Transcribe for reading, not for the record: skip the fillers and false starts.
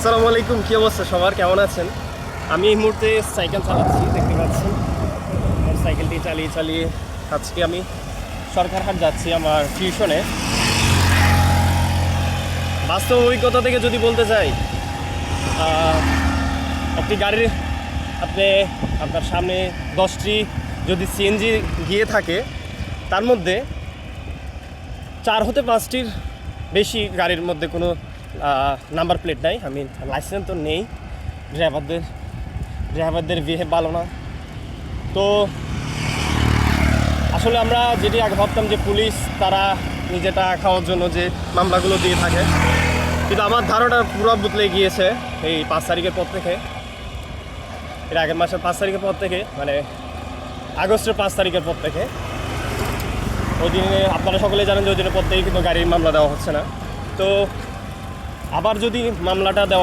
আসসালামু আলাইকুম, কী অবস্থা সবার, কেমন আছেন? আমি এই মুহূর্তে সাইকেল চালাচ্ছি, দেখতে পাচ্ছেন। আমার সাইকেলটি চালিয়ে চালিয়ে আজকে আমি সরকারহাট যাচ্ছি আমার টিউশনে। বাস্তব অভিজ্ঞতা থেকে যদি বলতে চাই, একটি গাড়ির আপনার সামনে 10টি যদি সিএনজি গিয়ে থাকে, তার মধ্যে 4 হতে 5টির বেশি গাড়ির মধ্যে কোনো নাম্বার প্লেট নাই। আমি লাইসেন্স তো নেই, ড্রাইভারদের বিহেভ ভালো না। তো আসলে আমরা যেটি আগে ভাবতাম যে পুলিশ তারা নিজে টাকা খাওয়ার জন্য যে মামলাগুলো দিয়ে থাকে, কিন্তু আমার ধারণা পুরো বদলে গিয়েছে এই 5 তারিখের পর থেকে। এর আগের মাসের 5 তারিখের পর থেকে, মানে আগস্টের 5 তারিখের পর থেকে। ওই দিনে আপনারা সকলে জানেন যে ওই দিনের পর থেকে কিন্তু গাড়ির মামলা দেওয়া হচ্ছে না। তো আবার যদি মামলাটা দেওয়া